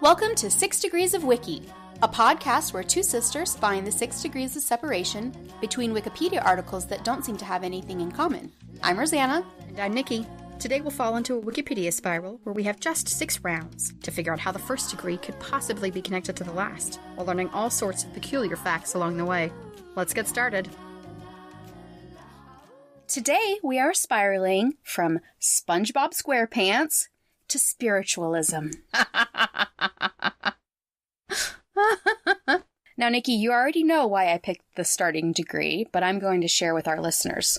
Welcome to 6 Degrees of Wiki, a podcast where two sisters find the 6 degrees of separation between Wikipedia articles that don't seem to have anything in common. I'm Rosanna. And I'm Nikki. Today we'll fall into a Wikipedia spiral where we have just 6 rounds to figure out how the first degree could possibly be connected to the last, while learning all sorts of peculiar facts along the way. Let's get started. Today we are spiraling from SpongeBob SquarePants to spiritualism. Now, Nikki, you already know why I picked the starting degree, but I'm going to share with our listeners.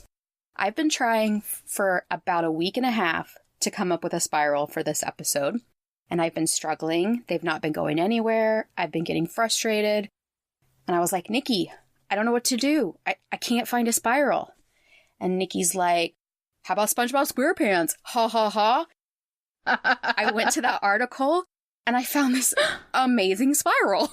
I've been trying for about a week and a half to come up with a spiral for this episode, and I've been struggling. They've not been going anywhere. I've been getting frustrated. And I was like, Nikki, I don't know what to do. I can't find a spiral. And Nikki's like, how about SpongeBob SquarePants? Ha ha ha. I went to that article and I found this amazing spiral.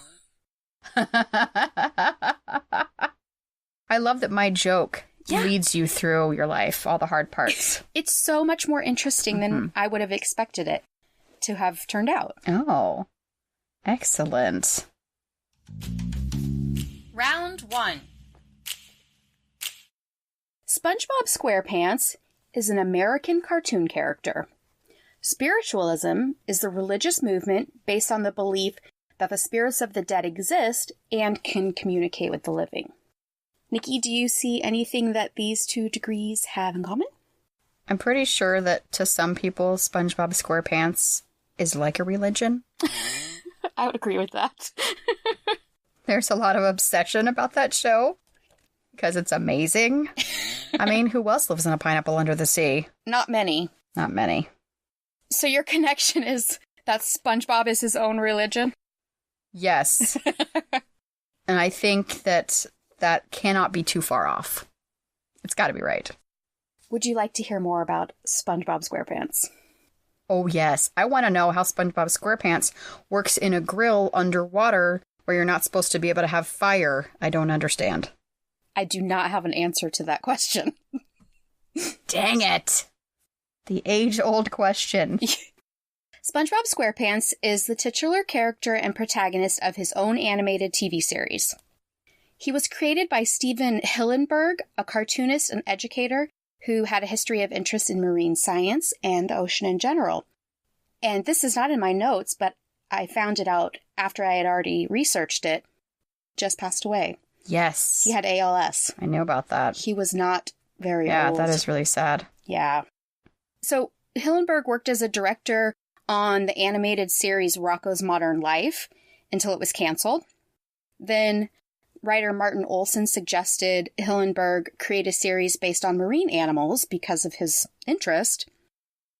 I love that my joke leads you through your life, all the hard parts. It's so much more interesting than I would have expected it to have turned out. Oh, excellent. Round 1. SpongeBob SquarePants is an American cartoon character. Spiritualism is the religious movement based on the belief that the spirits of the dead exist and can communicate with the living. Nikki, do you see anything that these 2 degrees have in common? I'm pretty sure that to some people, SpongeBob SquarePants is like a religion. I would agree with that. There's a lot of obsession about that show because it's amazing. I mean, who else lives in a pineapple under the sea? Not many. Not many. So your connection is that SpongeBob is his own religion? Yes. And I think that cannot be too far off. It's got to be right. Would you like to hear more about SpongeBob SquarePants? Oh, yes. I want to know how SpongeBob SquarePants works in a grill underwater where you're not supposed to be able to have fire. I don't understand. I do not have an answer to that question. Dang it. The age-old question. SpongeBob SquarePants is the titular character and protagonist of his own animated TV series. He was created by Steven Hillenburg, a cartoonist and educator who had a history of interest in marine science and the ocean in general. And this is not in my notes, but I found it out after I had already researched it. Just passed away. Yes. He had ALS. I know about that. He was not very old. Yeah, that is really sad. Yeah. So Hillenburg worked as a director on the animated series Rocko's Modern Life until it was canceled. Then writer Martin Olson suggested Hillenburg create a series based on marine animals because of his interest.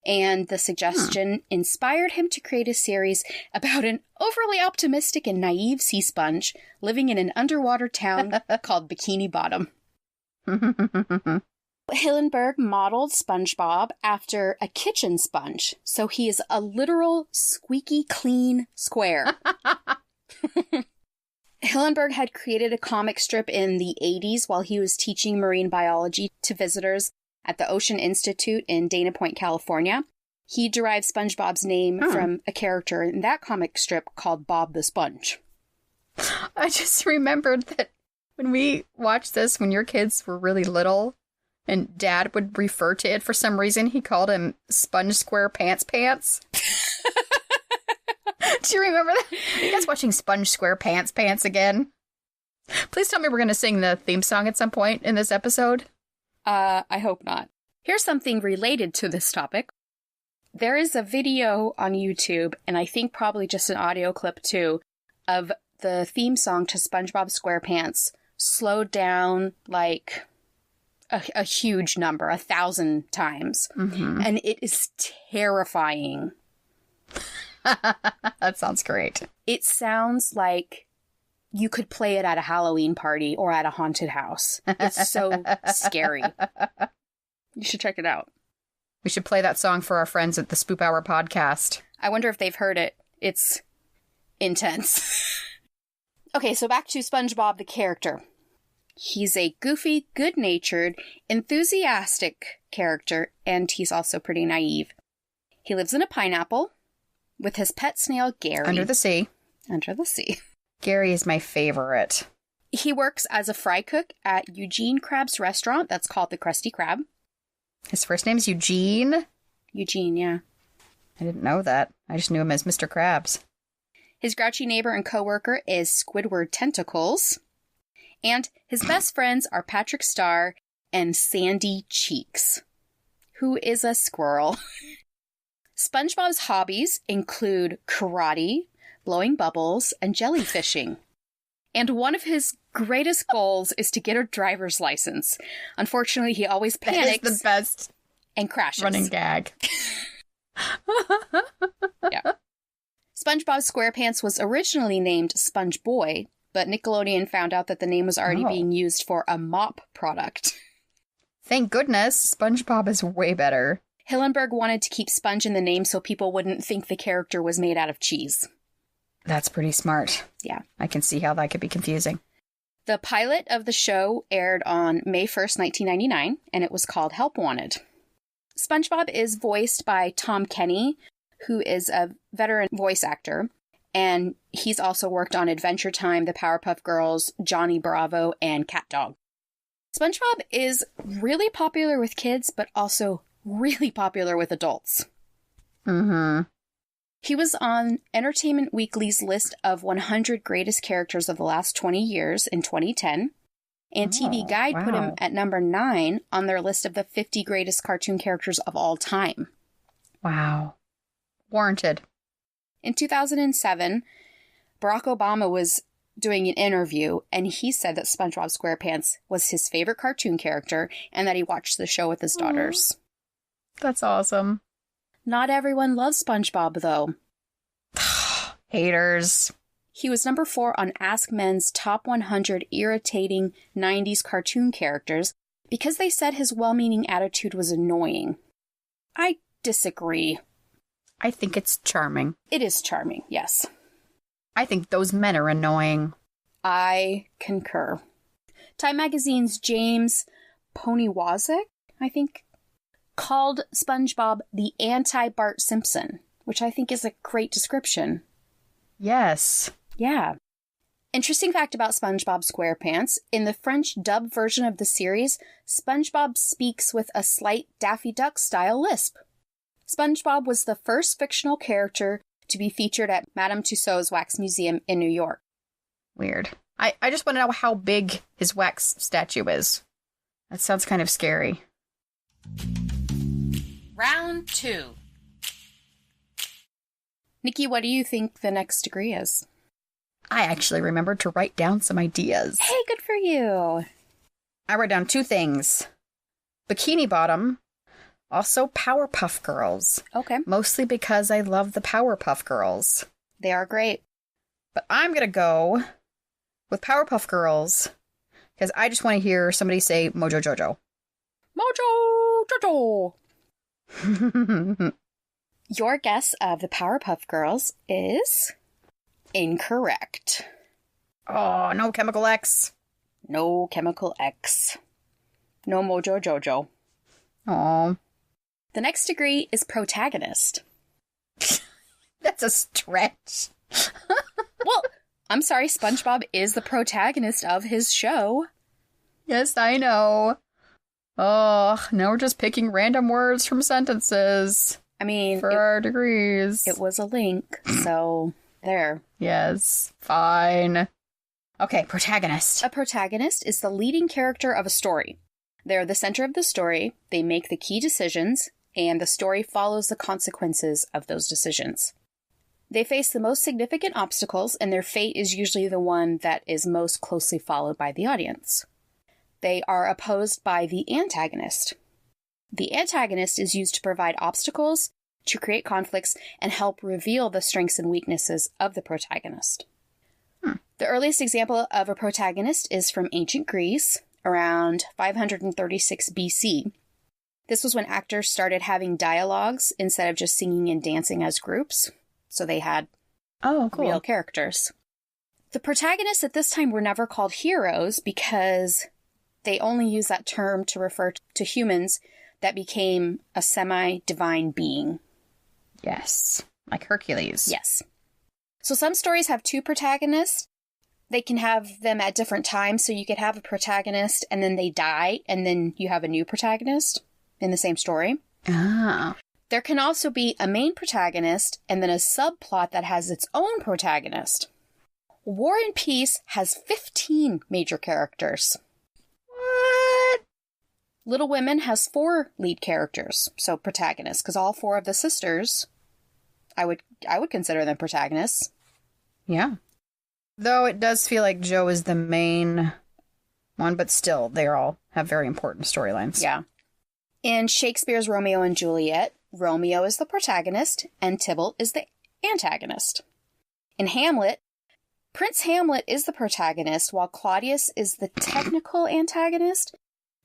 And the suggestion inspired him to create a series about an overly optimistic and naive sea sponge living in an underwater town called Bikini Bottom. Hillenburg modeled SpongeBob after a kitchen sponge, so he is a literal squeaky clean square. Hillenburg had created a comic strip in the 80s while he was teaching marine biology to visitors at the Ocean Institute in Dana Point, California. He derived SpongeBob's name from a character in that comic strip called Bob the Sponge. I just remembered that when we watched this when your kids were really little, and Dad would refer to it for some reason, he called him Sponge SquarePants Pants. Do you remember that? Are you guys watching Sponge SquarePants Pants again? Please tell me we're going to sing the theme song at some point in this episode. I hope not. Here's something related to this topic. There is a video on YouTube, and I think probably just an audio clip too, of the theme song to SpongeBob SquarePants slowed down like a huge number, 1,000 times. And it is terrifying. That sounds great. It sounds like you could play it at a Halloween party or at a haunted house. It's so scary. You should check it out. We should play that song for our friends at the Spoop Hour podcast. I wonder if they've heard it. It's intense. Okay, so back to SpongeBob the character. He's a goofy, good-natured, enthusiastic character, and he's also pretty naive. He lives in a pineapple. with his pet snail, Gary. Under the sea. Under the sea. Gary is my favorite. He works as a fry cook at Eugene Krab's restaurant that's called the Krusty Krab. His first name's Eugene? Eugene, yeah. I didn't know that. I just knew him as Mr. Krabs. His grouchy neighbor and coworker is Squidward Tentacles. And his best friends are Patrick Star and Sandy Cheeks, who is a squirrel. SpongeBob's hobbies include karate, blowing bubbles, and jellyfishing. And one of his greatest goals is to get a driver's license. Unfortunately, he always panics. That is the best and crashes. Running gag. Yeah. SpongeBob SquarePants was originally named Sponge Boy, but Nickelodeon found out that the name was already being used for a mop product. Thank goodness, SpongeBob is way better. Hillenburg wanted to keep Sponge in the name so people wouldn't think the character was made out of cheese. That's pretty smart. Yeah. I can see how that could be confusing. The pilot of the show aired on May 1st, 1999, and it was called Help Wanted. SpongeBob is voiced by Tom Kenny, who is a veteran voice actor, and he's also worked on Adventure Time, The Powerpuff Girls, Johnny Bravo, and Cat Dog. SpongeBob is really popular with kids, but also really popular with adults. Mm-hmm. He was on Entertainment Weekly's list of 100 greatest characters of the last 20 years in 2010, and TV Guide put him at number 9 on their list of the 50 greatest cartoon characters of all time. Wow. Warranted. In 2007, Barack Obama was doing an interview, and he said that SpongeBob SquarePants was his favorite cartoon character and that he watched the show with his daughters. That's awesome. Not everyone loves SpongeBob, though. Haters. He was number 4 on Ask Men's Top 100 Irritating 90s Cartoon Characters because they said his well-meaning attitude was annoying. I disagree. I think it's charming. It is charming, yes. I think those men are annoying. I concur. Time Magazine's James Poniwazek, I think, called SpongeBob the anti-Bart Simpson, which I think is a great description. Yes. Yeah. Interesting fact about SpongeBob SquarePants. In the French dub version of the series, SpongeBob speaks with a slight Daffy Duck-style lisp. SpongeBob was the first fictional character to be featured at Madame Tussauds Wax Museum in New York. Weird. I just want to know how big his wax statue is. That sounds kind of scary. Round 2. Nikki, what do you think the next degree is? I actually remembered to write down some ideas. Hey, good for you. I wrote down 2 things. Bikini Bottom, also Powerpuff Girls. Okay. Mostly because I love the Powerpuff Girls. They are great. But I'm going to go with Powerpuff Girls because I just want to hear somebody say Mojo Jojo. Mojo Jojo! Your guess of the Powerpuff Girls is incorrect. Oh, no Chemical X. No Chemical X. No Mojo Jojo. Oh. The next degree is Protagonist. That's a stretch. Well, I'm sorry, SpongeBob is the protagonist of his show. Yes, I know. Oh, now we're just picking random words from sentences. I mean, for our degrees. It was a link, so there. Yes, fine. Okay, protagonist. A protagonist is the leading character of a story. They're the center of the story, they make the key decisions, and the story follows the consequences of those decisions. They face the most significant obstacles, and their fate is usually the one that is most closely followed by the audience. They are opposed by the antagonist. The antagonist is used to provide obstacles, to create conflicts, and help reveal the strengths and weaknesses of the protagonist. The earliest example of a protagonist is from ancient Greece, around 536 BC. This was when actors started having dialogues instead of just singing and dancing as groups. So they had real characters. The protagonists at this time were never called heroes because they only used that term to refer to humans that became a semi-divine being. Yes. Like Hercules. Yes. So some stories have two protagonists. They can have them at different times, so you could have a protagonist and then they die, and then you have a new protagonist in the same story. Ah. There can also be a main protagonist and then a subplot that has its own protagonist. War and Peace has 15 major characters. What? Little Women has 4 lead characters, so protagonists, because all 4 of the sisters, I would consider them protagonists. Yeah. Though it does feel like Jo is the main one, but still, they all have very important storylines. Yeah. In Shakespeare's Romeo and Juliet, Romeo is the protagonist and Tybalt is the antagonist. In Hamlet, Prince Hamlet is the protagonist while Claudius is the technical antagonist,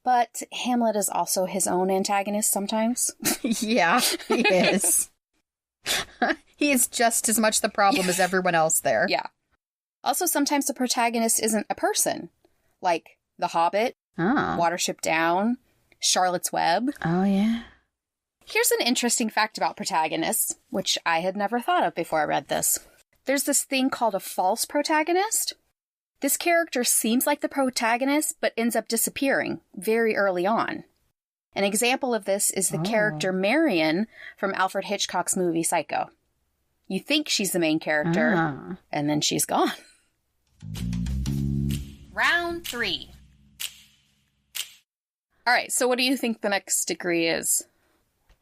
but Hamlet is also his own antagonist sometimes. Yeah, he is. He is just as much the problem as everyone else there. Yeah. Also, sometimes the protagonist isn't a person, like The Hobbit, Watership Down, Charlotte's Web. Oh, yeah. Here's an interesting fact about protagonists, which I had never thought of before I read this. There's this thing called a false protagonist. This character seems like the protagonist, but ends up disappearing very early on. An example of this is the character Marion from Alfred Hitchcock's movie Psycho. You think she's the main character, and then she's gone. Round 3. All right, so what do you think the next degree is?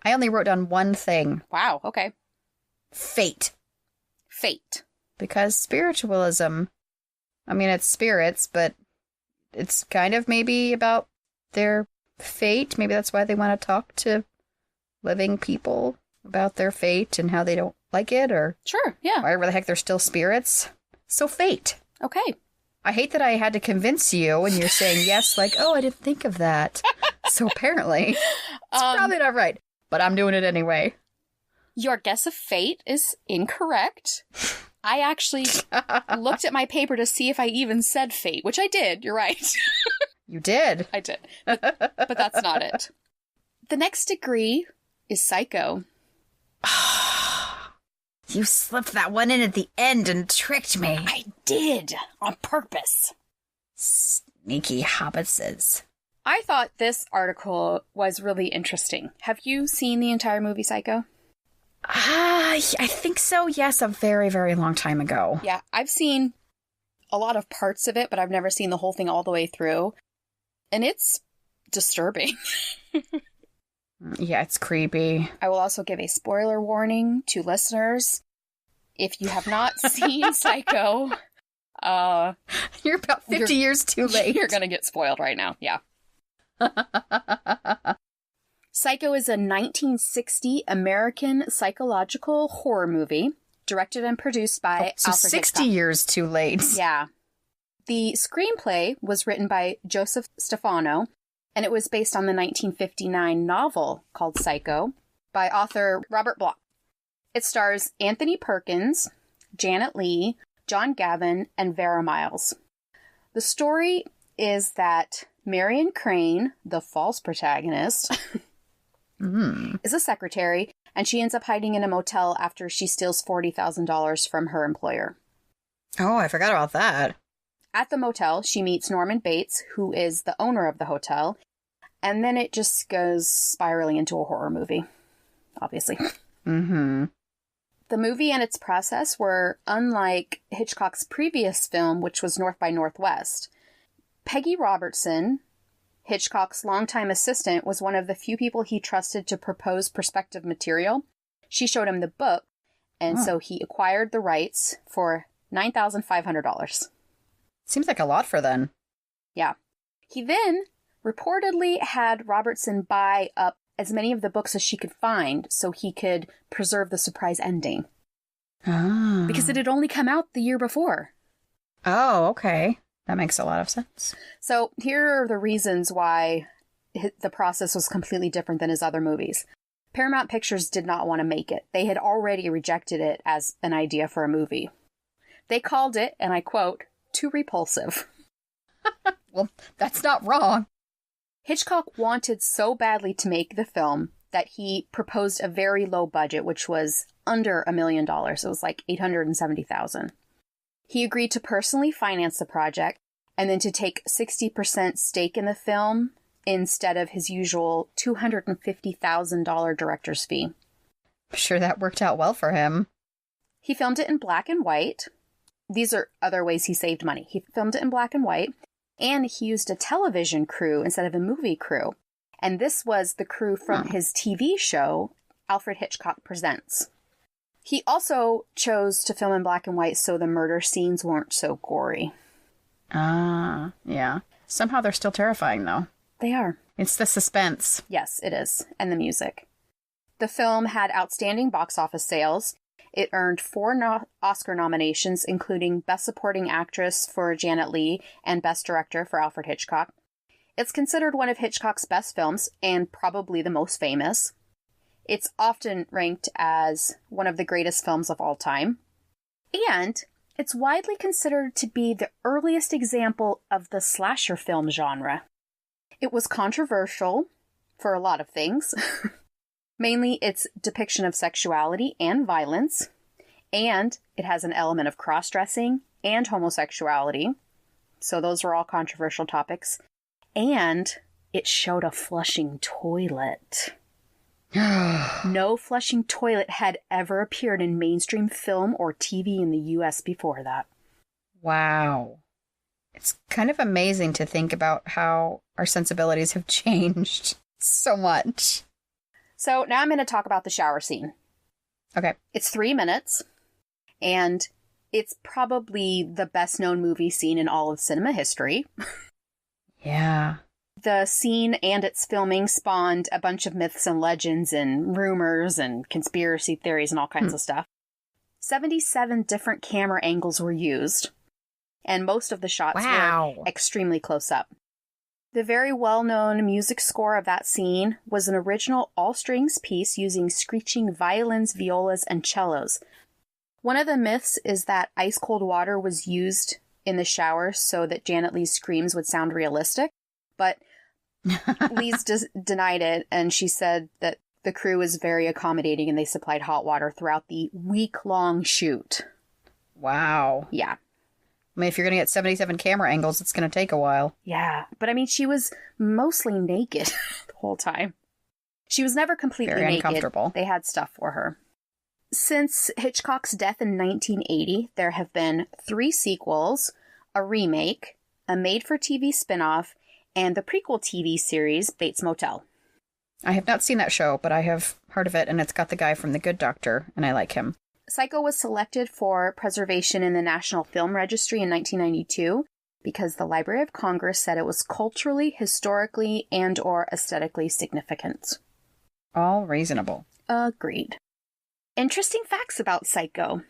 I only wrote down one thing. Wow, okay. Fate. Fate. Because spiritualism, I mean, it's spirits, but it's kind of maybe about their fate. Maybe that's why they want to talk to living people about their fate and how they don't like it, or sure, yeah. Whatever the heck, they're still spirits. So fate. Okay. I hate that I had to convince you and you're saying yes, like, oh, I didn't think of that. So apparently, it's probably not right, but I'm doing it anyway. Your guess of fate is incorrect. I actually looked at my paper to see if I even said fate, which I did. You're right. You did. I did. But that's not it. The next degree is psycho. You slipped that one in at the end and tricked me. I did, on purpose. Sneaky hobbitses. I thought this article was really interesting. Have you seen the entire movie Psycho? I think so, yes, a very, very long time ago. Yeah, I've seen a lot of parts of it, but I've never seen the whole thing all the way through. And it's disturbing. Yeah, it's creepy. I will also give a spoiler warning to listeners. If you have not seen Psycho, you're about 50 years too late. You're going to get spoiled right now. Yeah. Psycho is a 1960 American psychological horror movie directed and produced by Alfred 60 Hitchcock. Years too late. Yeah. The screenplay was written by Joseph Stefano, and it was based on the 1959 novel called Psycho by author Robert Bloch. It stars Anthony Perkins, Janet Leigh, John Gavin, and Vera Miles. The story is that Marion Crane, the false protagonist, is a secretary, and she ends up hiding in a motel after she steals $40,000 from her employer. Oh, I forgot about that. At the motel, she meets Norman Bates, who is the owner of the hotel, and then it just goes spiraling into a horror movie, obviously. Mm-hmm. The movie and its process were unlike Hitchcock's previous film, which was North by Northwest. Peggy Robertson, Hitchcock's longtime assistant, was one of the few people he trusted to propose perspective material. She showed him the book, and so he acquired the rights for $9,500. Seems like a lot for then. Yeah. He then reportedly had Robertson buy up as many of the books as she could find so he could preserve the surprise ending. Oh. Because it had only come out the year before. Oh, okay. That makes a lot of sense. So here are the reasons why the process was completely different than his other movies. Paramount Pictures did not want to make it. They had already rejected it as an idea for a movie. They called it, and I quote, too repulsive. Well, that's not wrong. Hitchcock wanted so badly to make the film that he proposed a very low budget, which was under $1 million. It was like $870,000. He agreed to personally finance the project and then to take 60% stake in the film instead of his usual $250,000 director's fee. I'm sure that worked out well for him. He filmed it in black and white. These are other ways he saved money. He filmed it in black and white, and he used a television crew instead of a movie crew. And this was the crew from his TV show, Alfred Hitchcock Presents. He also chose to film in black and white so the murder scenes weren't so gory. Ah, yeah. Somehow they're still terrifying, though. They are. It's the suspense. Yes, it is. And the music. The film had outstanding box office sales. It earned 4 Oscar nominations, including Best Supporting Actress for Janet Leigh and Best Director for Alfred Hitchcock. It's considered one of Hitchcock's best films and probably the most famous. It's often ranked as one of the greatest films of all time. And it's widely considered to be the earliest example of the slasher film genre. It was controversial for a lot of things. Mainly its depiction of sexuality and violence, and it has an element of cross-dressing and homosexuality. So those are all controversial topics. And it showed a flushing toilet. No flushing toilet had ever appeared in mainstream film or TV in the US before that. Wow. It's kind of amazing to think about how our sensibilities have changed so much. So now I'm going to talk about the shower scene. Okay. It's 3 minutes, and it's probably the best-known movie scene in all of cinema history. Yeah. The scene and its filming spawned a bunch of myths and legends and rumors and conspiracy theories and all kinds of stuff. 77 different camera angles were used, and most of the shots were extremely close up. The very well-known music score of that scene was an original all-strings piece using screeching violins, violas, and cellos. One of the myths is that ice-cold water was used in the shower so that Janet Leigh's screams would sound realistic, but Leigh's denied it, and she said that the crew was very accommodating and they supplied hot water throughout the week-long shoot. Wow. Yeah. I mean, if you're going to get 77 camera angles, it's going to take a while. Yeah, but I mean, she was mostly naked the whole time. She was never completely Very naked. uncomfortable. They had stuff for her. Since Hitchcock's death in 1980, there have been 3 sequels, a remake, a made-for-TV spin-off, and the prequel TV series, Bates Motel. I have not seen that show, but I have heard of it, and it's got the guy from The Good Doctor, and I like him. Psycho was selected for preservation in the National Film Registry in 1992 because the Library of Congress said it was culturally, historically, and/or aesthetically significant. All reasonable. Agreed. Interesting facts about Psycho.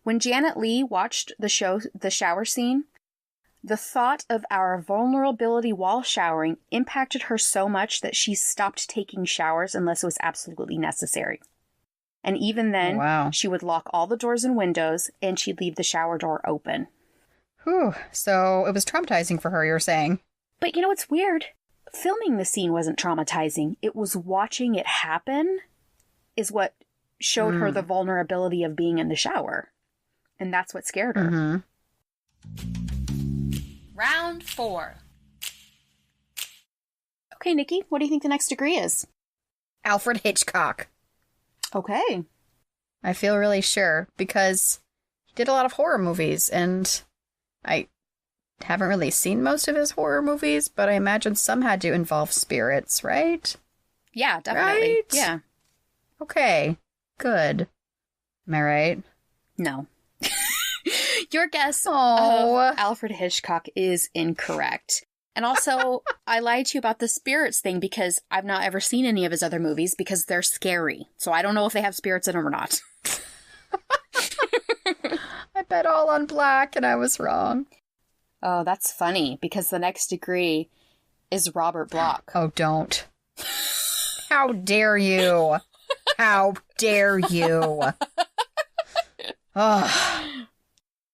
When Janet Leigh watched the shower scene, the thought of our vulnerability while showering impacted her so much that she stopped taking showers unless it was absolutely necessary. And even then, She would lock all the doors and windows, and she'd leave the shower door open. Whew. So it was traumatizing for her, you're saying? But you know what's weird? Filming the scene wasn't traumatizing. It was watching it happen is what showed her the vulnerability of being in the shower. And that's what scared her. Mm-hmm. Round 4. Okay, Nikki, what do you think the next degree is? Alfred Hitchcock. Okay. I feel really sure because he did a lot of horror movies, and I haven't really seen most of his horror movies, but I imagine some had to involve spirits, right? Yeah, definitely. Right? Yeah. Okay. Good. Am I right? No. Your guess of Alfred Hitchcock is incorrect. And also, I lied to you about the spirits thing because I've not ever seen any of his other movies because they're scary. So I don't know if they have spirits in them or not. I bet all on black and I was wrong. Oh, that's funny because the next degree is Robert Bloch. Oh, don't. How dare you? How dare you? Oh.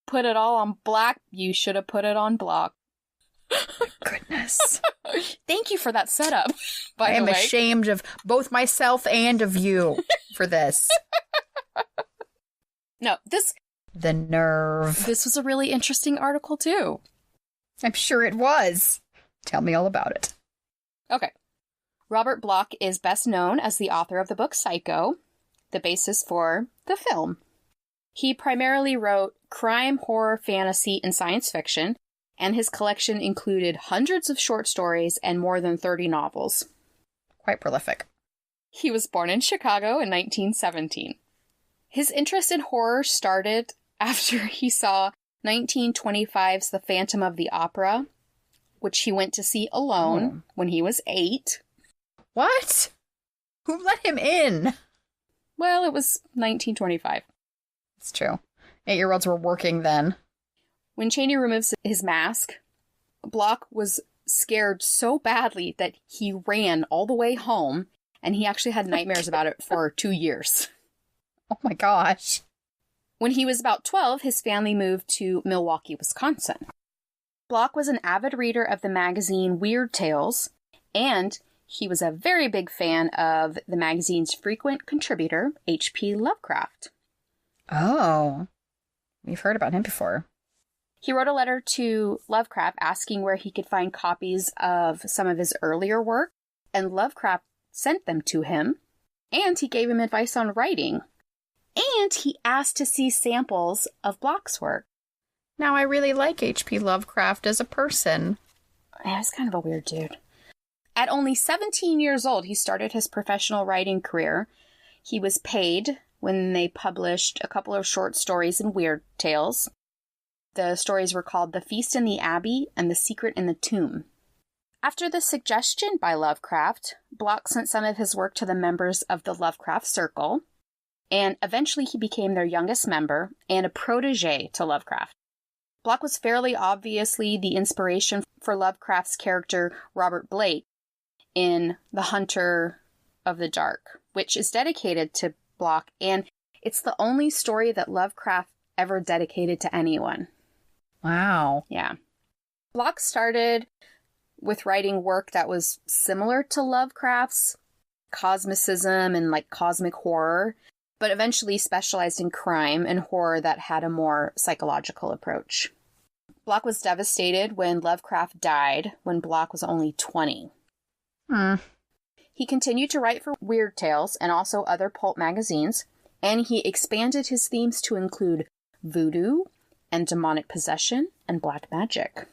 Put it all on black. You should have put it on Bloch. Goodness. Thank you for that setup, by I the am way. ashamed of both myself and of you for this. No, The nerve. this was a really interesting article, too. I'm sure it was. Tell me all about it. Okay. Robert Bloch is best known as the author of the book Psycho, the basis for the film. He primarily wrote crime, horror, fantasy, and science fiction, and his collection included hundreds of short stories and more than 30 novels. Quite prolific. He was born in Chicago in 1917. His interest in horror started after he saw 1925's The Phantom of the Opera, which he went to see alone when he was 8. What? Who let him in? Well, it was 1925. It's true. 8-year-olds were working then. When Chaney removes his mask, Bloch was scared so badly that he ran all the way home, and he actually had nightmares about it for 2 years. Oh my gosh. When he was about 12, his family moved to Milwaukee, Wisconsin. Bloch was an avid reader of the magazine Weird Tales, and he was a very big fan of the magazine's frequent contributor, H.P. Lovecraft. Oh. We've heard about him before. He wrote a letter to Lovecraft asking where he could find copies of some of his earlier work, and Lovecraft sent them to him, and he gave him advice on writing. And he asked to see samples of Bloch's work. Now I really like H.P. Lovecraft as a person. Yeah, he's kind of a weird dude. At only 17 years old, he started his professional writing career. He was paid when they published a couple of short stories in Weird Tales. The stories were called The Feast in the Abbey and The Secret in the Tomb. After the suggestion by Lovecraft, Bloch sent some of his work to the members of the Lovecraft Circle, and eventually he became their youngest member and a protege to Lovecraft. Bloch was fairly obviously the inspiration for Lovecraft's character Robert Blake in The Hunter of the Dark, which is dedicated to Bloch, and it's the only story that Lovecraft ever dedicated to anyone. Wow. Yeah. Bloch started with writing work that was similar to Lovecraft's, Cosmicism and cosmic horror, but eventually specialized in crime and horror that had a more psychological approach. Bloch was devastated when Lovecraft died when Bloch was only 20. He continued to write for Weird Tales and also other pulp magazines, and he expanded his themes to include voodoo and demonic possession and black magic.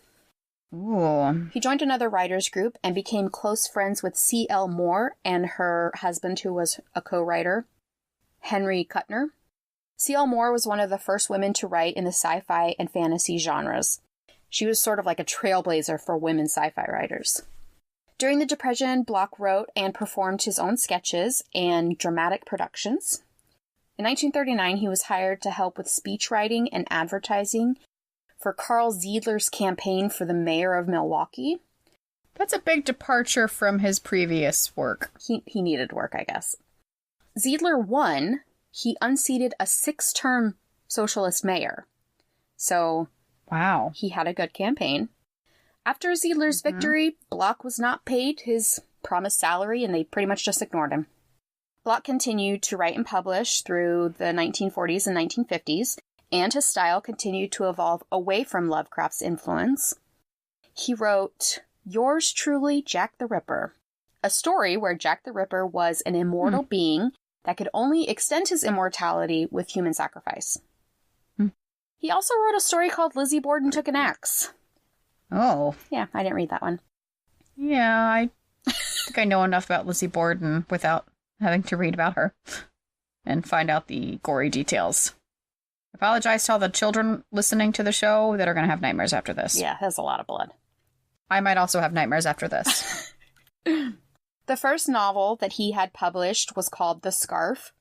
Ooh. He joined another writers group and became close friends with C.L. Moore and her husband, who was a co-writer, Henry Kuttner. C.L. Moore was one of the first women to write in the sci-fi and fantasy genres. She was sort of like a trailblazer for women sci-fi writers. During the Depression, Bloch wrote and performed his own sketches and dramatic productions. In 1939, he was hired to help with speech writing and advertising for Carl Ziedler's campaign for the mayor of Milwaukee. That's a big departure from his previous work. He needed work, I guess. Ziedler won. He unseated a 6-term socialist mayor. So, wow, he had a good campaign. After Ziedler's victory, Bloch was not paid his promised salary, and they pretty much just ignored him. Bloch continued to write and publish through the 1940s and 1950s, and his style continued to evolve away from Lovecraft's influence. He wrote Yours Truly, Jack the Ripper, a story where Jack the Ripper was an immortal being that could only extend his immortality with human sacrifice. He also wrote a story called Lizzie Borden Took an Axe. Oh. Yeah, I didn't read that one. Yeah, I think I know enough about Lizzie Borden without having to read about her and find out the gory details. I apologize to all the children listening to the show that are going to have nightmares after this. Yeah, there's a lot of blood. I might also have nightmares after this. The first novel that he had published was called The Scarf.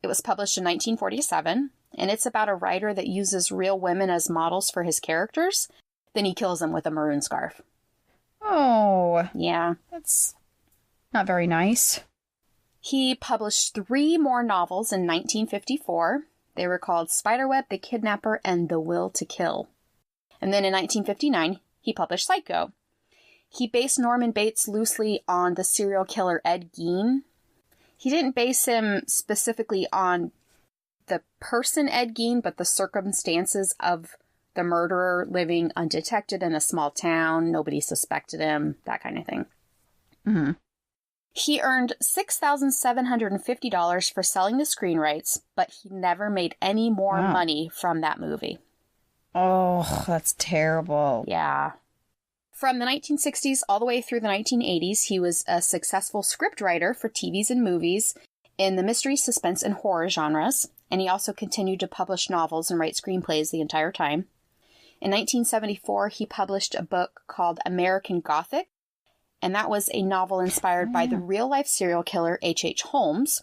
It was published in 1947, and it's about a writer that uses real women as models for his characters. Then he kills them with a maroon scarf. Oh. Yeah. That's not very nice. He published 3 more novels in 1954. They were called Spiderweb, The Kidnapper, and The Will to Kill. And then in 1959, he published Psycho. He based Norman Bates loosely on the serial killer Ed Gein. He didn't base him specifically on the person Ed Gein, but the circumstances of the murderer living undetected in a small town. Nobody suspected him, that kind of thing. Mm-hmm. He earned $6,750 for selling the screen rights, but he never made any more money from that movie. Oh, that's terrible. Yeah. From the 1960s all the way through the 1980s, he was a successful scriptwriter for TVs and movies in the mystery, suspense, and horror genres, and he also continued to publish novels and write screenplays the entire time. In 1974, he published a book called American Gothic, and that was a novel inspired by the real-life serial killer H.H. Holmes,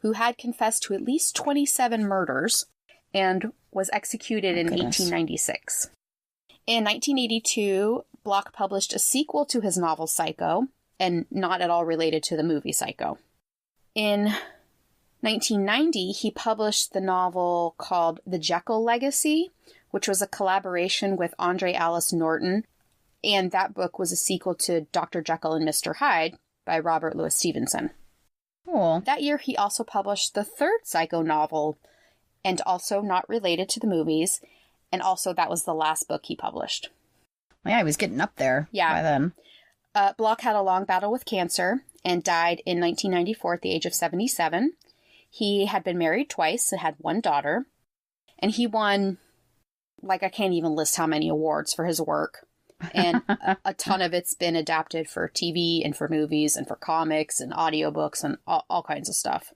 who had confessed to at least 27 murders and was executed in 1896. In 1982, Bloch published a sequel to his novel Psycho, and not at all related to the movie Psycho. In 1990, he published the novel called The Jekyll Legacy, which was a collaboration with Andre Alice Norton, and that book was a sequel to Dr. Jekyll and Mr. Hyde by Robert Louis Stevenson. Cool. That year, he also published the third Psycho novel, and also not related to the movies, and also that was the last book he published. Yeah, he was getting up there by then. Bloch had a long battle with cancer and died in 1994 at the age of 77. He had been married twice and had one daughter, and he won, I can't even list how many awards for his work. And a ton of it's been adapted for TV and for movies and for comics and audiobooks and all kinds of stuff.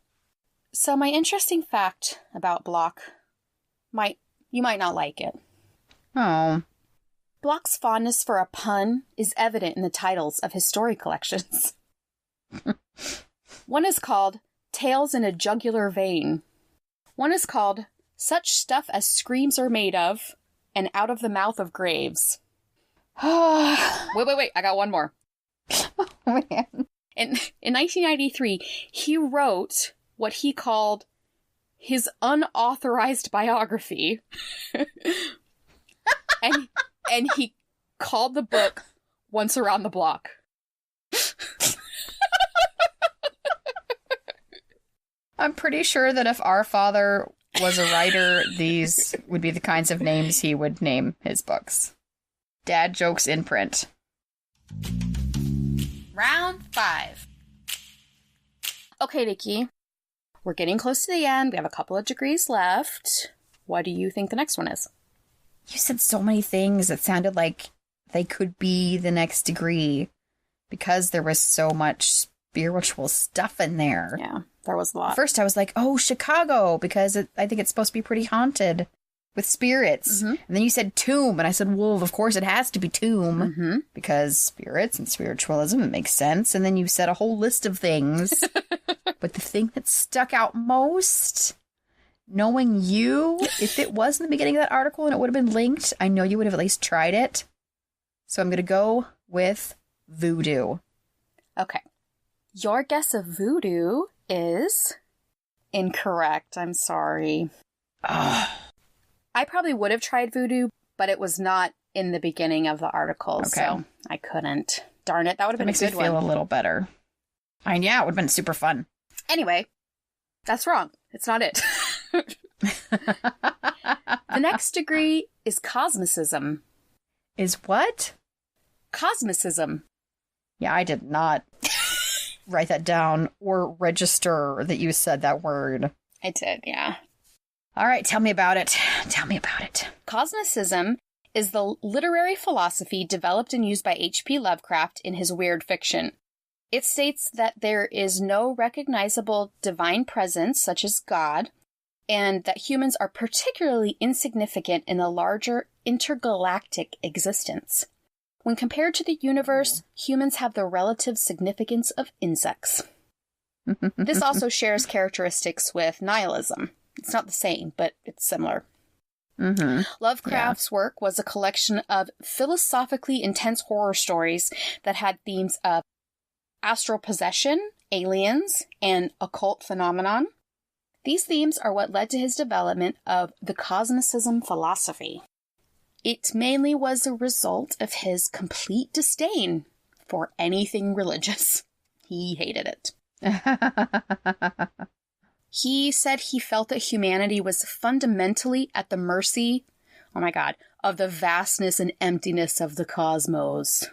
So my interesting fact about Bloch, you might not like it. Oh. Bloch's fondness for a pun is evident in the titles of his story collections. One is called Tales in a Jugular Vein. One is called Such Stuff as Screams Are Made Of and Out of the Mouth of Graves. Wait. I got one more. Oh, man. In 1993, he wrote what he called his unauthorized biography. and he called the book Once Around the Block. I'm pretty sure that if our father was a writer, these would be the kinds of names he would name his books. Dad jokes in print. Round 5. Okay, Nikki. We're getting close to the end. We have a couple of degrees left. What do you think the next one is? You said so many things that sounded like they could be the next degree because there was so much spiritual stuff in there. Yeah, there was a lot. At first I was like, oh, Chicago, because I think it's supposed to be pretty haunted with spirits. Mm-hmm. And then you said tomb, and I said, well, of course it has to be tomb because spirits and spiritualism, it makes sense. And then you said a whole list of things. But the thing that stuck out most, knowing you, if it was in the beginning of that article and it would have been linked, I know you would have at least tried it. So I'm going to go with voodoo. Okay. Your guess of voodoo is incorrect. I'm sorry. Ugh. I probably would have tried voodoo, but it was not in the beginning of the article, so I couldn't. Darn it, that would have been a good one. Makes me feel a little better. Yeah, it would have been super fun. Anyway, that's wrong. It's not it. The next degree is Cosmicism. Is what? Cosmicism. Yeah, I did not write that down or register that you said that word. I did, yeah. All right, tell me about it. Tell me about it. Cosmicism is the literary philosophy developed and used by H.P. Lovecraft in his weird fiction. It states that there is no recognizable divine presence, such as God, and that humans are particularly insignificant in the larger intergalactic existence. When compared to the universe, humans have the relative significance of insects. This also shares characteristics with nihilism. It's not the same, but it's similar. Lovecraft's work was a collection of philosophically intense horror stories that had themes of astral possession, aliens, and occult phenomenon. These themes are what led to his development of the Cosmicism philosophy. It mainly was a result of his complete disdain for anything religious. He hated it. He said he felt that humanity was fundamentally at the mercy, oh my God, of the vastness and emptiness of the cosmos.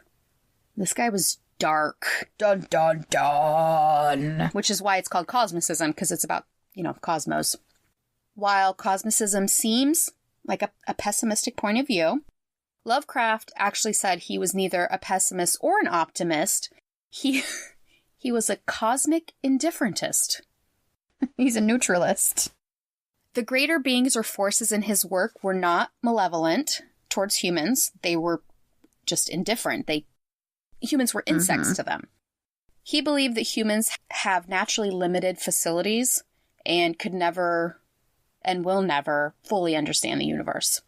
This guy was dark. Dun, dun, dun. Which is why it's called Cosmicism, because it's about, cosmos. While Cosmicism seems like a pessimistic point of view, Lovecraft actually said he was neither a pessimist or an optimist. He was a cosmic indifferentist. He's a neutralist. The greater beings or forces in his work were not malevolent towards humans. They were just indifferent. Humans were insects to them. He believed that humans have naturally limited facilities and could never and will never fully understand the universe.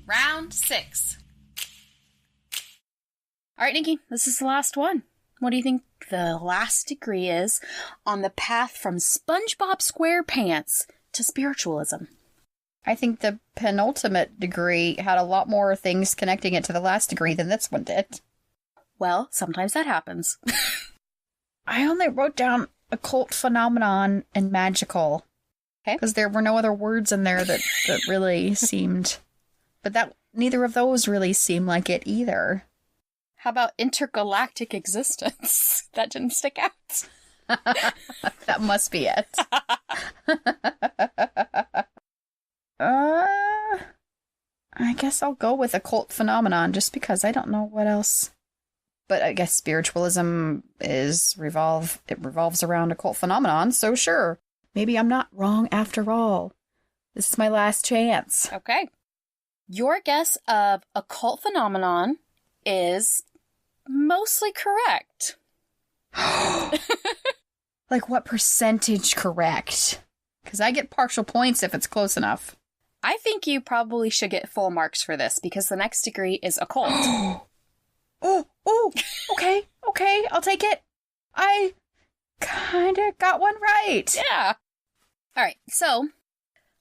Round 6. All right, Nikki, this is the last one. What do you think the last degree is on the path from SpongeBob SquarePants to spiritualism? I think the penultimate degree had a lot more things connecting it to the last degree than this one did. Well, sometimes that happens. I only wrote down occult phenomenon and magical. Okay. Because there were no other words in there that really seemed... But neither of those really seem like it either. How about intergalactic existence? That didn't stick out. That must be it. I guess I'll go with occult phenomenon just because I don't know what else. But I guess spiritualism revolves around occult phenomenon, so sure. Maybe I'm not wrong after all. This is my last chance. Okay. Your guess of occult phenomenon is mostly correct. Like what percentage correct? Because I get partial points if it's close enough. I think you probably should get full marks for this because the next degree is occult. Okay, I'll take it. I kind of got one right. Yeah. All right, so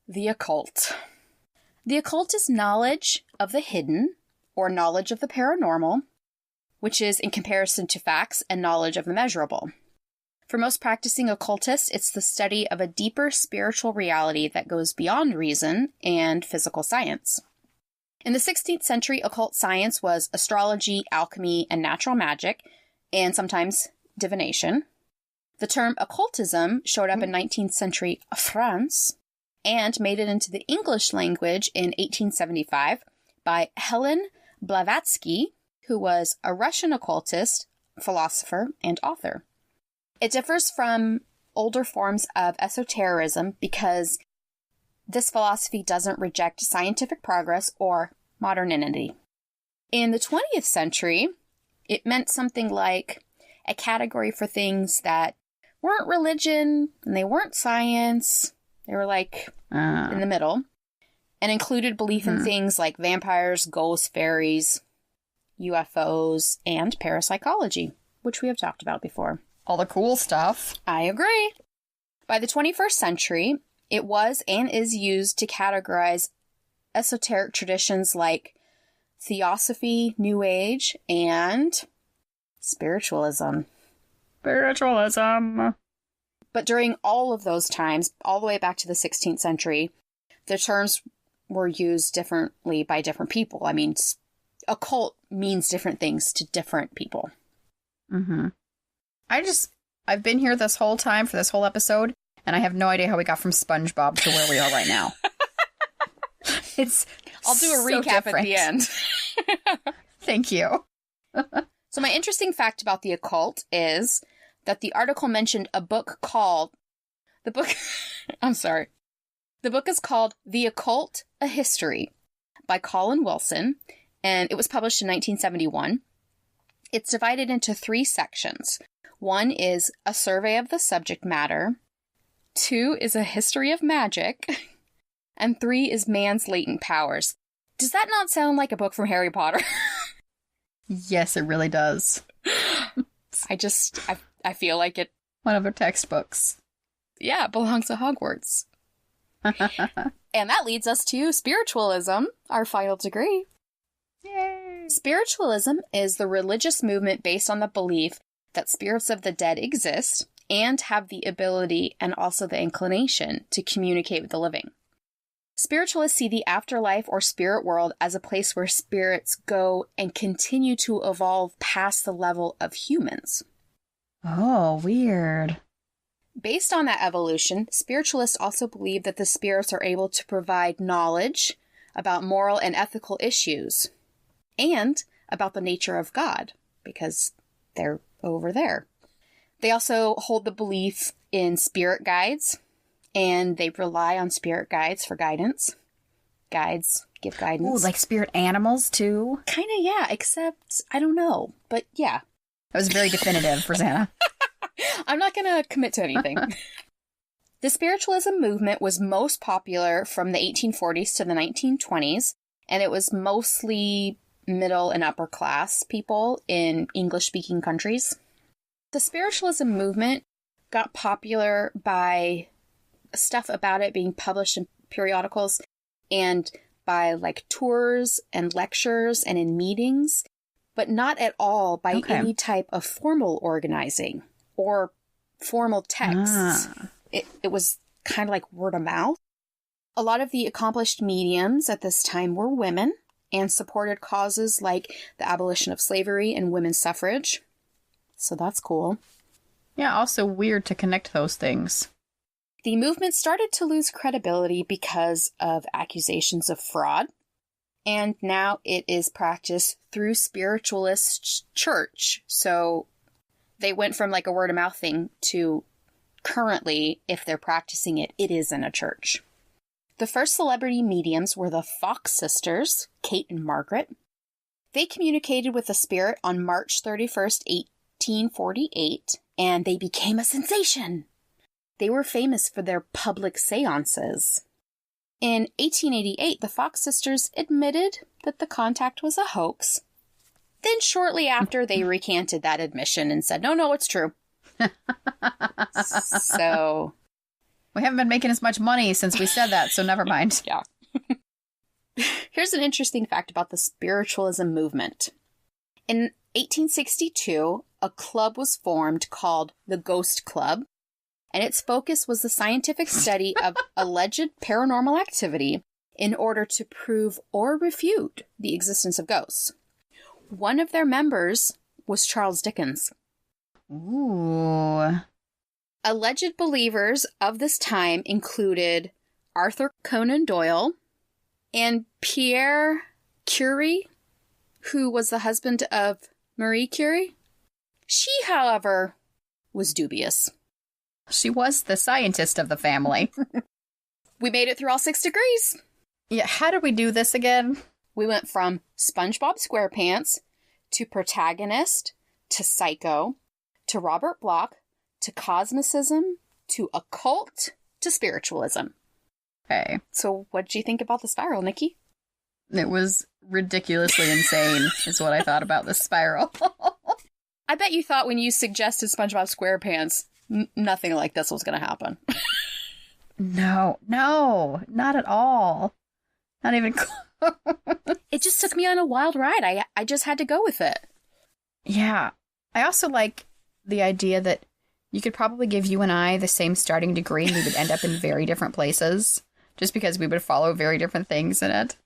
the occult. The occult is knowledge of the hidden or knowledge of the paranormal, which is in comparison to facts and knowledge of the measurable. For most practicing occultists, it's the study of a deeper spiritual reality that goes beyond reason and physical science. In the 16th century, occult science was astrology, alchemy, and natural magic, and sometimes divination. The term occultism showed up in 19th century France and made it into the English language in 1875 by Helen Blavatsky, who was a Russian occultist, philosopher, and author. It differs from older forms of esotericism because this philosophy doesn't reject scientific progress or modernity. In the 20th century, it meant something like a category for things that weren't religion and they weren't science. They were like in the middle and included belief in things like vampires, ghosts, fairies, UFOs, and parapsychology, which we have talked about before. All the cool stuff. I agree. By the 21st century, it was and is used to categorize esoteric traditions like Theosophy, New Age, and Spiritualism. But during all of those times, all the way back to the 16th century, the terms were used differently by different people. I mean, occult means different things to different people. Mm-hmm. I've been here this whole time for this whole episode, and I have no idea how we got from SpongeBob to where we are right now. I'll do a recap at the end. Thank you. So my interesting fact about the occult is that the article mentioned a book called... The book is called The Occult, A History by Colin Wilson, and it was published in 1971. It's divided into 3 sections. 1 is a survey of the subject matter. 2 is a history of magic. And 3 is man's latent powers. Does that not sound like a book from Harry Potter? Yes, it really does. I feel like it... One of their textbooks. Yeah, it belongs to Hogwarts. And that leads us to spiritualism, our final degree. Yay! Spiritualism is the religious movement based on the belief that spirits of the dead exist and have the ability and also the inclination to communicate with the living. Spiritualists see the afterlife or spirit world as a place where spirits go and continue to evolve past the level of humans. Oh, weird. Based on that evolution, spiritualists also believe that the spirits are able to provide knowledge about moral and ethical issues and about the nature of God, because they're over there. They also hold the belief in spirit guides, and they rely on spirit guides for guidance. Guides give guidance. Ooh, like spirit animals, too? Kind of, yeah, except I don't know, but yeah. That was very definitive, Rosanna. I'm not going to commit to anything. The spiritualism movement was most popular from the 1840s to the 1920s, and it was mostly middle and upper class people in English-speaking countries. The spiritualism movement got popular by stuff about it being published in periodicals and by like tours and lectures and in meetings, but not at all by any type of formal organizing or formal texts. It was kind of like word of mouth. A lot of the accomplished mediums at this time were women and supported causes like the abolition of slavery and women's suffrage. So that's cool. Yeah, also weird to connect those things. The movement started to lose credibility because of accusations of fraud, and now it is practiced through spiritualist church. So they went from like a word of mouth thing to currently, if they're practicing it, it is in a church. The first celebrity mediums were the Fox sisters, Kate and Margaret. They communicated with the spirit on March 31st, 1848, and they became a sensation. They were famous for their public seances. In 1888, the Fox sisters admitted that the contact was a hoax. Then shortly after, they recanted that admission and said, no, it's true. So we haven't been making as much money since we said that, so never mind. Yeah. Here's an interesting fact about the spiritualism movement. In 1862, a club was formed called the Ghost Club, and its focus was the scientific study of alleged paranormal activity in order to prove or refute the existence of ghosts. One of their members was Charles Dickens. Ooh. Alleged believers of this time included Arthur Conan Doyle and Pierre Curie, who was the husband of Marie Curie. She, however, was dubious. She was the scientist of the family. We made it through all 6 degrees. Yeah, how did we do this again? We went from SpongeBob SquarePants to Protagonist to Psycho to Robert Bloch to Cosmicism to Occult to Spiritualism. Okay. So what did you think about the spiral, Nikki? It was ridiculously insane, is what I thought about this spiral. I bet you thought when you suggested SpongeBob SquarePants, nothing like this was going to happen. No, not at all. Not even close. It just took me on a wild ride. I just had to go with it. Yeah. I also like the idea that you could probably give you and I the same starting degree and we would end up in very different places just because we would follow very different things in it.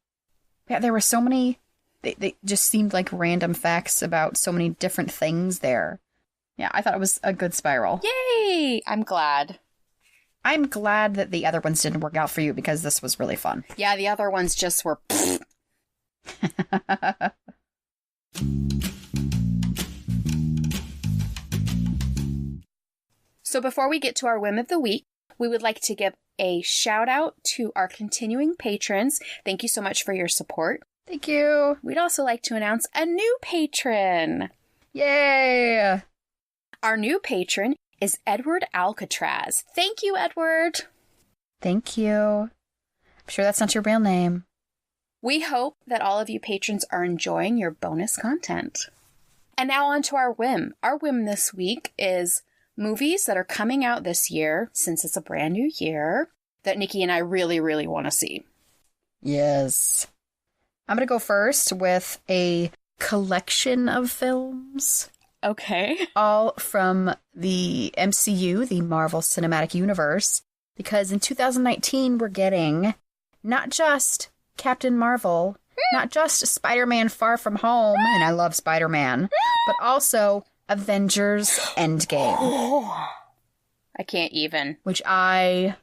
Yeah, there were so many, they just seemed like random facts about so many different things there. Yeah, I thought it was a good spiral. Yay! I'm glad. I'm glad that the other ones didn't work out for you because this was really fun. Yeah, the other ones just were... So before we get to our whim of the week, we would like to give a shout out to our continuing patrons. Thank you so much for your support. Thank you. We'd also like to announce a new patron. Yay! Our new patron is Edward Alcatraz. Thank you, Edward. Thank you. I'm sure that's not your real name. We hope that all of you patrons are enjoying your bonus content. And now on to our whim. Our whim this week is movies that are coming out this year, since it's a brand new year, that Nikki and I really, really want to see. Yes. I'm going to go first with a collection of films. Okay. All from the MCU, the Marvel Cinematic Universe, because in 2019 we're getting not just Captain Marvel, not just Spider-Man Far From Home, and I love Spider-Man, but also Avengers Endgame. I can't even. Which I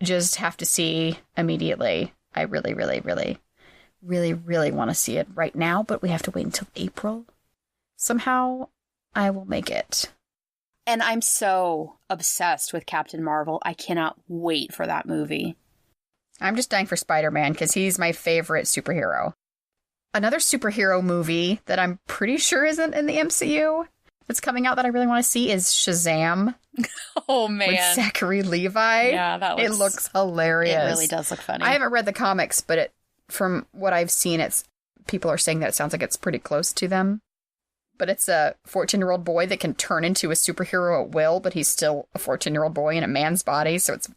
just have to see immediately. I really, really, really, really, really want to see it right now, but we have to wait until April. Somehow, I will make it. And I'm so obsessed with Captain Marvel. I cannot wait for that movie. I'm just dying for Spider-Man because he's my favorite superhero. Another superhero movie that I'm pretty sure isn't in the MCU that's coming out that I really want to see is Shazam. Oh, man. With Zachary Levi. Yeah, it looks hilarious. It really does look funny. I haven't read the comics, but from what I've seen, people are saying that it sounds like it's pretty close to them. But it's a 14-year-old boy that can turn into a superhero at will, but he's still a 14-year-old boy in a man's body, so it's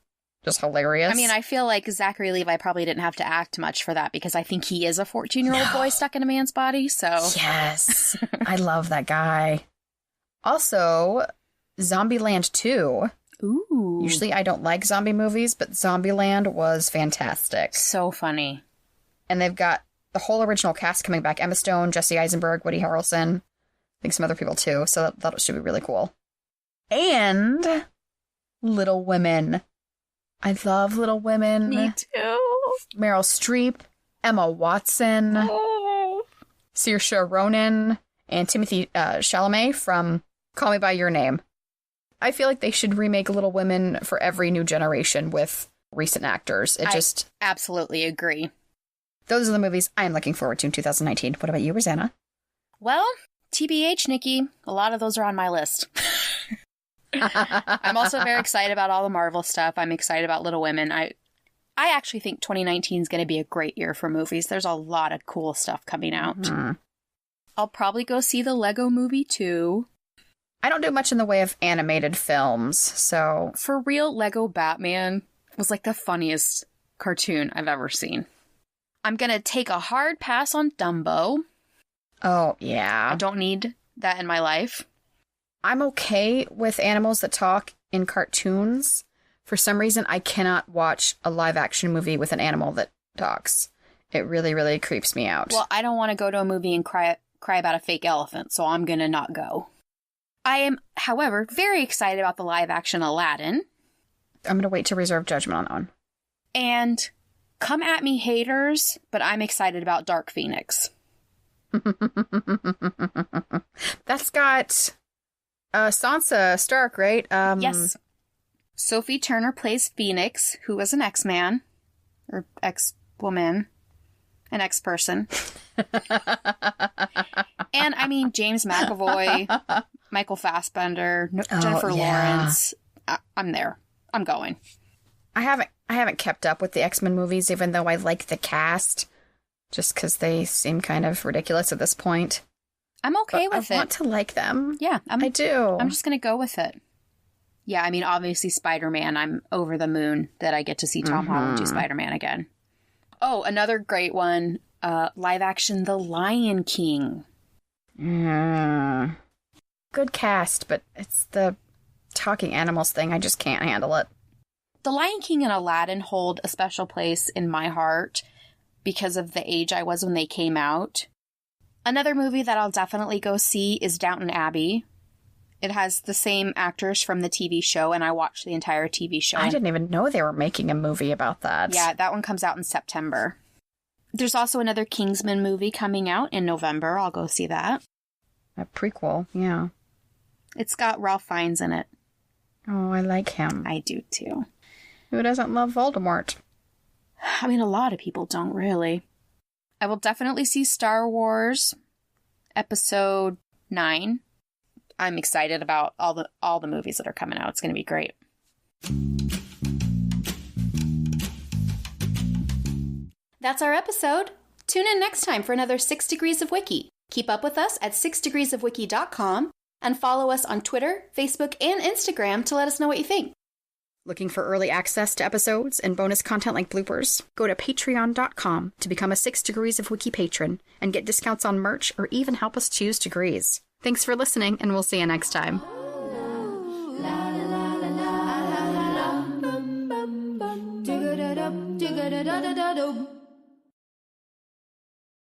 just hilarious. I mean, I feel like Zachary Levi probably didn't have to act much for that because I think he is a 14-year-old boy stuck in a man's body, so... Yes. I love that guy. Also, Zombieland 2. Ooh. Usually I don't like zombie movies, but Zombieland was fantastic. So funny. And they've got the whole original cast coming back. Emma Stone, Jesse Eisenberg, Woody Harrelson. I think some other people too, so that should be really cool. And Little Women. I love Little Women. Me too. Meryl Streep, Emma Watson, Saoirse Ronan, and Timothy Chalamet from Call Me By Your Name. I feel like they should remake Little Women for every new generation with recent actors. I absolutely agree. Those are the movies I am looking forward to in 2019. What about you, Rosanna? Well, TBH, Nikki, a lot of those are on my list. I'm also very excited about all the Marvel stuff. I'm excited about Little Women. I actually think 2019 is going to be a great year for movies. There's a lot of cool stuff coming out. Mm-hmm. I'll probably go see the Lego Movie too. I don't do much in the way of animated films, so... For real, Lego Batman was like the funniest cartoon I've ever seen. I'm going to take a hard pass on Dumbo. Oh, yeah. I don't need that in my life. I'm okay with animals that talk in cartoons. For some reason, I cannot watch a live-action movie with an animal that talks. It really, really creeps me out. Well, I don't want to go to a movie and cry about a fake elephant, so I'm going to not go. I am, however, very excited about the live-action Aladdin. I'm going to wait to reserve judgment on that one. And come at me, haters, but I'm excited about Dark Phoenix. That's got Sansa Stark, right? Yes. Sophie Turner plays Phoenix, who was an X-Man. Or X-woman. An X-person. And, I mean, James McAvoy, Michael Fassbender, Jennifer Lawrence. I'm there. I'm going. I haven't kept up with the X-Men movies, even though I like the cast. Just because they seem kind of ridiculous at this point. I'm okay with it. I want to like them. Yeah. I do. I'm just going to go with it. Yeah, I mean, obviously Spider-Man, I'm over the moon that I get to see Tom Holland do Spider-Man again. Oh, another great one, live action The Lion King. Good cast, but it's the talking animals thing. I just can't handle it. The Lion King and Aladdin hold a special place in my heart because of the age I was when they came out. Another movie that I'll definitely go see is Downton Abbey. It has the same actors from the TV show, and I watched the entire TV show. I didn't even know they were making a movie about that. Yeah, that one comes out in September. There's also another Kingsman movie coming out in November. I'll go see that. A prequel, yeah. It's got Ralph Fiennes in it. Oh, I like him. I do, too. Who doesn't love Voldemort? I mean, a lot of people don't, really. I will definitely see Star Wars Episode 9. I'm excited about all the movies that are coming out. It's going to be great. That's our episode. Tune in next time for another 6 Degrees of Wiki. Keep up with us at 6degreesofwiki.com and follow us on Twitter, Facebook, and Instagram to let us know what you think. Looking for early access to episodes and bonus content like bloopers? Go to patreon.com to become a 6 Degrees of Wiki patron and get discounts on merch or even help us choose degrees. Thanks for listening, and we'll see you next time. Da da da da da da da.